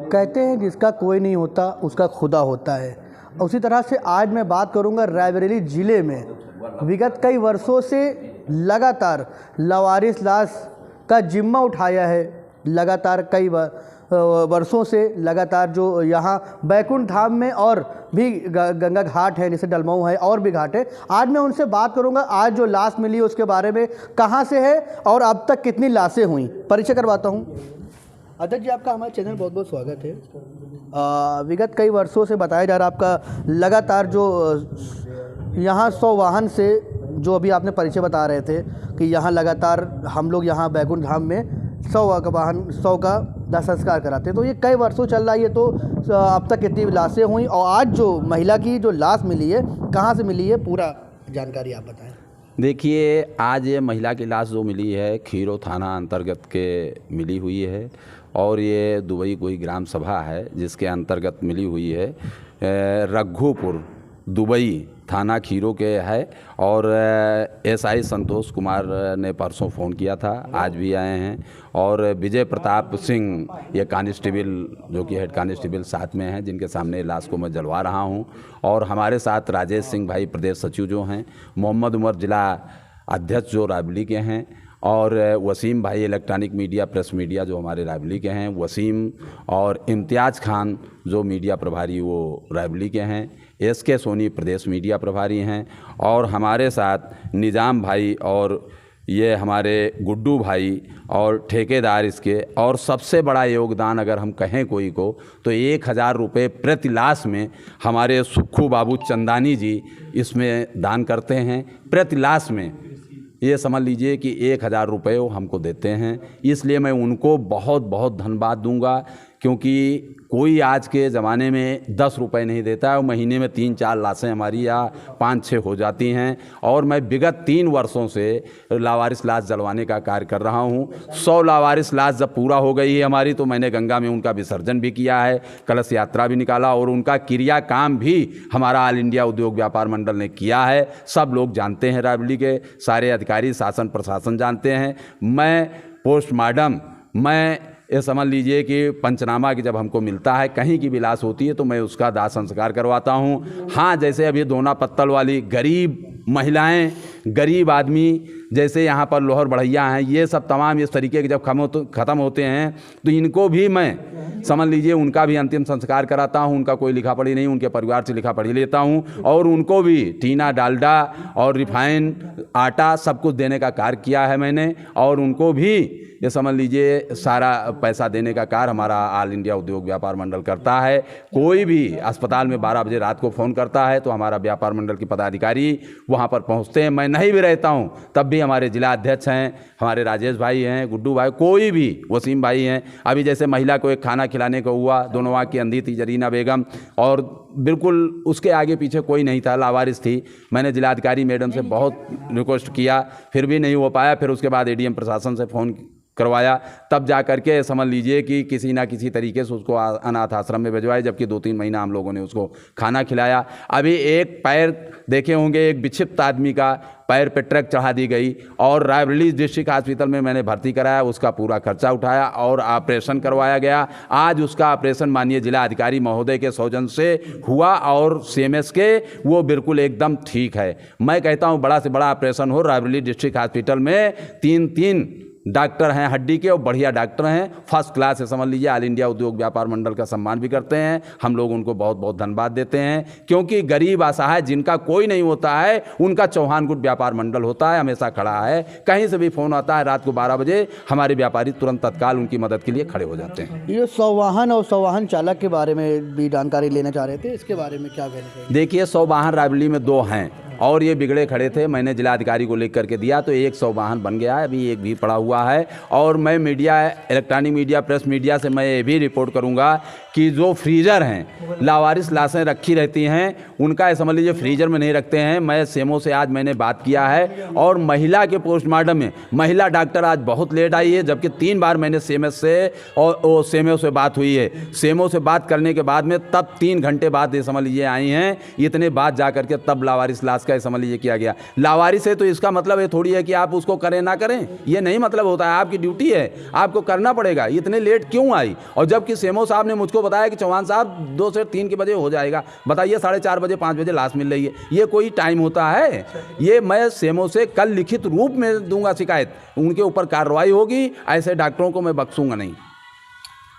कहते हैं जिसका कोई नहीं होता उसका खुदा होता है। उसी तरह से आज मैं बात करूंगा रायबरेली ज़िले में विगत कई वर्षों से लगातार लावारिस लाश का जिम्मा उठाया है। लगातार कई वर्षों से लगातार जो यहाँ बैकुंठ धाम में और भी गंगा घाट है, जैसे डलमऊ है और भी घाट है। आज मैं उनसे बात करूंगा आज जो लाश मिली उसके बारे में, कहाँ से है और अब तक कितनी लाशें हुई। परिचय करवाता हूँ। अध्यक्ष जी, आपका हमारे चैनल बहुत बहुत स्वागत है। विगत कई वर्षों से बताया जा रहा आपका लगातार जो यहाँ 100 वाहन से, जो अभी आपने परिचय बता रहे थे कि यहाँ लगातार हम लोग यहाँ बैकुंठ धाम में 100 का दाह संस्कार कराते हैं, तो ये कई वर्षों चल रहा है। ये तो अब तक कितनी लाशें हुई और आज जो महिला की जो लाश मिली है कहाँ से मिली है, पूरा जानकारी आप बताएं। देखिए, आज ये महिला की लाश जो मिली है खीरो थाना अंतर्गत के मिली हुई है और ये दुबई कोई ग्राम सभा है जिसके अंतर्गत मिली हुई है। रघुपुर दुबई थाना खीरो के है और एसआई संतोष कुमार ने परसों फ़ोन किया था, आज भी आए हैं। और विजय प्रताप सिंह ये कांस्टेबल जो कि हेड कांस्टेबल साथ में हैं, जिनके सामने लाश को मैं जलवा रहा हूं। और हमारे साथ राजेश सिंह भाई प्रदेश सचिव जो हैं, मोहम्मद उमर जिला अध्यक्ष जो रायबरेली के हैं, और वसीम भाई इलेक्ट्रॉनिक मीडिया प्रेस मीडिया जो हमारे रायबरेली के हैं, वसीम और इम्तियाज़ खान जो मीडिया प्रभारी वो रायबरेली के हैं, एसके सोनी प्रदेश मीडिया प्रभारी हैं, और हमारे साथ निज़ाम भाई और ये हमारे गुड्डू भाई और ठेकेदार इसके। और सबसे बड़ा योगदान अगर हम कहें कोई को तो 1000 रुपये प्रति लाश में हमारे सुक्खू बाबू चंदानी जी इसमें दान करते हैं प्रति लाश में। ये समझ लीजिए कि 1000 रुपये वो हमको देते हैं, इसलिए मैं उनको बहुत बहुत धन्यवाद दूंगा, क्योंकि कोई आज के ज़माने में 10 रुपये नहीं देता है। महीने में 3-4 लाशें हमारी या 5-6 हो जाती हैं। और मैं विगत 3 वर्षों से लावारिस लाश जलवाने का कार्य कर रहा हूं। 100 लावारिस लाश जब पूरा हो गई है हमारी, तो मैंने गंगा में उनका विसर्जन भी किया है, कलश यात्रा भी निकाला और उनका क्रिया काम भी हमारा ऑल इंडिया उद्योग व्यापार मंडल ने किया है। सब लोग जानते हैं, रायबरेली के सारे अधिकारी शासन प्रशासन जानते हैं। मैं पोस्टमार्टम, मैं ये समझ लीजिए कि पंचनामा की जब हमको मिलता है, कहीं की भी लाश होती है तो मैं उसका दाह संस्कार करवाता हूँ। हाँ, जैसे अभी दोना पत्तल वाली गरीब महिलाएं, गरीब आदमी, जैसे यहाँ पर लोहर बढ़ैया हैं, ये सब तमाम इस तरीके के जब ख़त्म होते हैं तो इनको भी मैं समझ लीजिए उनका भी अंतिम संस्कार कराता हूँ। उनका कोई लिखा पढ़ी नहीं, उनके परिवार से लिखा पढ़ी लेता हूँ और उनको भी टीना, डालडा और रिफाइन आटा सब कुछ देने का कार्य किया है मैंने। और उनको भी ये समझ लीजिए सारा पैसा देने का कार्य हमारा ऑल इंडिया उद्योग व्यापार मंडल करता है। कोई भी अस्पताल में 12 बजे रात को फ़ोन करता है तो हमारा व्यापार मंडल के पदाधिकारी वहाँ पर पहुँचते हैं। मैं नहीं भी रहता हूँ तब भी हमारे जिला अध्यक्ष हैं, हमारे राजेश भाई हैं, गुड्डू भाई, कोई भी, वसीम भाई हैं। अभी जैसे महिला को एक खाना खिलाने को हुआ, दोनों वहाँ की अंधी थी जरीना बेगम, और बिल्कुल उसके आगे पीछे कोई नहीं था, लावारिस थी। मैंने जिलाधिकारी मैडम से बहुत रिक्वेस्ट किया, फिर भी नहीं हो पाया। फिर उसके बाद एडीएम प्रशासन से फ़ोन करवाया, तब जा करके समझ लीजिए कि किसी ना किसी तरीके से उसको अनाथ आश्रम में भिजवाया, जबकि 2-3 महीना हम लोगों ने उसको खाना खिलाया। अभी एक पैर देखे होंगे, एक विक्षिप्त आदमी का पैर पे ट्रक चढ़ा दी गई और रायबरेली डिस्ट्रिक्ट हॉस्पिटल में मैंने भर्ती कराया, उसका पूरा खर्चा उठाया और ऑपरेशन करवाया गया। आज उसका ऑपरेशन माननीय जिला अधिकारी महोदय के सौजन्य से हुआ और सीएमएस के वो बिल्कुल एकदम ठीक है। मैं कहता हूँ बड़ा से बड़ा ऑपरेशन हो, रायबरेली डिस्ट्रिक्ट हॉस्पिटल में 3 डॉक्टर हैं हड्डी के और बढ़िया डॉक्टर हैं, फर्स्ट क्लास है, समझ लीजिए। ऑल इंडिया उद्योग व्यापार मंडल का सम्मान भी करते हैं हम लोग, उनको बहुत बहुत धन्यवाद देते हैं, क्योंकि गरीब असहाय जिनका कोई नहीं होता है उनका चौहान गुट व्यापार मंडल होता है, हमेशा खड़ा है। कहीं से भी फ़ोन आता है रात को 12 बजे, हमारे व्यापारी तुरंत तत्काल उनकी मदद के लिए खड़े हो जाते हैं। ये 100 वाहन और 100 वाहन चालक के बारे में भी जानकारी लेना चाह रहे थे, इसके बारे में क्या कहना चाहिए? देखिए, 100 वाहन रायबरेली में 2 हैं और ये बिगड़े खड़े थे, मैंने जिलाधिकारी को लिख करके दिया तो 100 वाहन बन गया है, अभी एक भी पड़ा हुआ है। और मैं media, electronic media, press media से मैं ये भी रिपोर्ट करूंगा कि जो फ्रीज़र हैं, लावारिस लाशें रखी रहती हैं, उनका समझ लीजिए फ्रीजर में नहीं रखते हैं। मैं सेमो से आज मैंने बात किया है और महिला के पोस्टमार्टम में महिला डॉक्टर आज बहुत लेट आई है, जबकि 3 बार मैंने सेमो से बात हुई है। सेमो से बात करने के बाद में तब 3 घंटे बाद ये समझ लीजिए आई हैं, इतने बाद जा करके तब लावारिस लाश का ये समझ लीजिए किया गया। लावारिस है तो इसका मतलब ये थोड़ी है कि आप उसको करें ना करें, ये नहीं मतलब होता है। आपकी ड्यूटी है, आपको करना पड़ेगा। इतने लेट क्यों आई? और जबकि सीएमओ साहब ने मुझको बताया कि चौहान साहब 2 से 3 के बजे हो जाएगा, बताइए 4:30 बजे 5 बजे लाश मिल रही है। ये कोई टाइम होता है? ये मैं सीएमओ से कल लिखित रूप में दूंगा शिकायत, उनके ऊपर कार्रवाई होगी। ऐसे डॉक्टरों को मैं बख्शूंगा नहीं।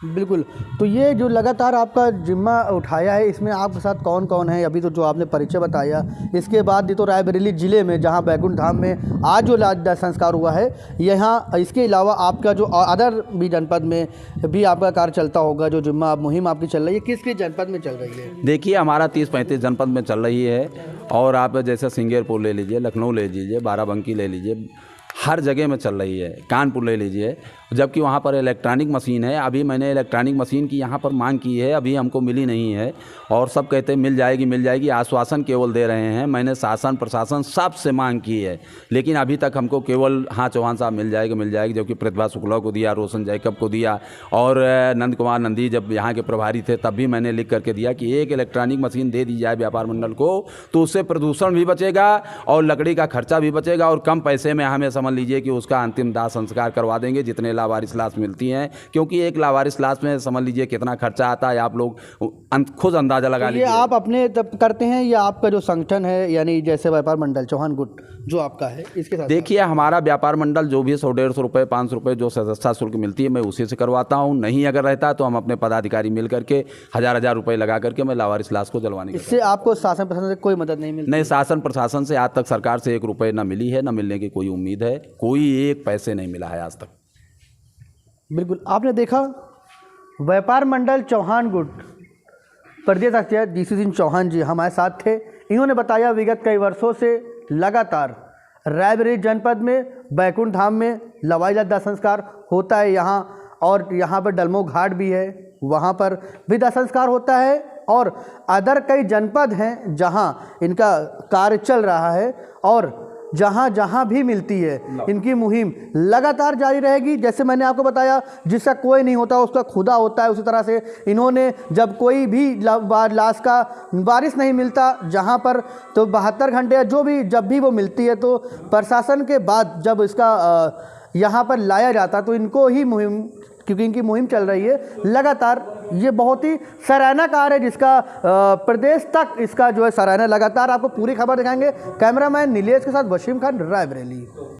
बिल्कुल। तो ये जो लगातार आपका जिम्मा उठाया है, इसमें आपके साथ कौन कौन है? अभी तो जो आपने परिचय बताया, इसके बाद ये तो रायबरेली ज़िले में जहां बैकुंठ धाम में आज जो लाश संस्कार हुआ है, यहाँ इसके अलावा आपका जो अदर भी जनपद में भी आपका कार्य चलता होगा, जो जिम्मा मुहिम आपकी चल रही है, किस किस जनपद में चल रही है? देखिए, हमारा 30-35 जनपद में चल रही है। और आप जैसे सिंगेरपुर ले लीजिए, लखनऊ ले लीजिए, बाराबंकी ले लीजिए, हर जगह में चल रही है। कानपुर ले लीजिए, जबकि वहाँ पर इलेक्ट्रॉनिक मशीन है। अभी मैंने इलेक्ट्रॉनिक मशीन की यहाँ पर मांग की है, अभी हमको मिली नहीं है। और सब कहते हैं मिल जाएगी, आश्वासन केवल दे रहे हैं। मैंने शासन प्रशासन सबसे मांग की है, लेकिन अभी तक हमको केवल हाँ चौहान साहब मिल जाएगी, जबकि प्रतिभा शुक्ला को दिया, रोशन जैकब को दिया, और नंद कुमार नंदी जब यहाँ के प्रभारी थे तब भी मैंने लिख करके दिया कि एक इलेक्ट्रॉनिक मशीन दे दी जाए व्यापार मंडल को, तो उससे प्रदूषण भी बचेगा और लकड़ी का खर्चा भी बचेगा, और कम पैसे में हमें समझ लीजिए कि उसका अंतिम दाह संस्कार करवा देंगे जितने लावारिस लाश मिलती हैं। क्योंकि एक लावारिस लाश में समझ लीजिए कितना खर्चा आता है, आप लोग खुद अंदाजा लगा लीजिए। ये आप अपने तब करते हैं या आपका जो संगठन है, यानी जैसे व्यापार मंडल चौहान गुट जो आपका है, इसके साथ? देखिए, हमारा व्यापार मंडल जो भी 100-150 रुपये 500 रुपये जो सदस्यता शुल्क मिलती है मैं उसी से करवाता हूँ। नहीं अगर रहता तो हम अपने पदाधिकारी मिल करके 1000-1000 रुपये लगा करके मैं लावारिस लाश को जलवाने की। इससे आपको शासन प्रशासन से कोई मदद नहीं मिलती? नहीं, शासन प्रशासन से आज तक सरकार से 1 रुपये न मिली है, न मिलने की कोई उम्मीद है। कोई 1 पैसे नहीं मिला है आज तक। बिल्कुल। आपने देखा, व्यापार मंडल चौहान गुट प्रदेश अध्यक्ष डीसी सिंह चौहान जी हमारे साथ थे। इन्होंने बताया विगत कई वर्षों से लगातार रायबरेली जनपद में बैकुंठ धाम में लवारिस दाह संस्कार होता है यहाँ, और यहाँ पर डलमो घाट भी है, वहाँ पर भी दाह संस्कार होता है, और अदर कई जनपद हैं जहाँ इनका कार्य चल रहा है, और जहाँ जहाँ भी मिलती है इनकी मुहिम लगातार जारी रहेगी। जैसे मैंने आपको बताया, जिसका कोई नहीं होता उसका खुदा होता है, उसी तरह से इन्होंने जब कोई भी लाश का वारिस नहीं मिलता जहाँ पर, तो 72 घंटे या जो भी जब भी वो मिलती है, तो प्रशासन के बाद जब इसका यहाँ पर लाया जाता तो इनको ही मुहिम, क्योंकि इनकी मुहिम चल रही है लगातार। ये बहुत ही सराहना कार्य है, जिसका प्रदेश तक इसका जो है सराहना। लगातार आपको पूरी खबर दिखाएंगे। कैमरामैन नीलेश के साथ वसीम खान, रायबरेली।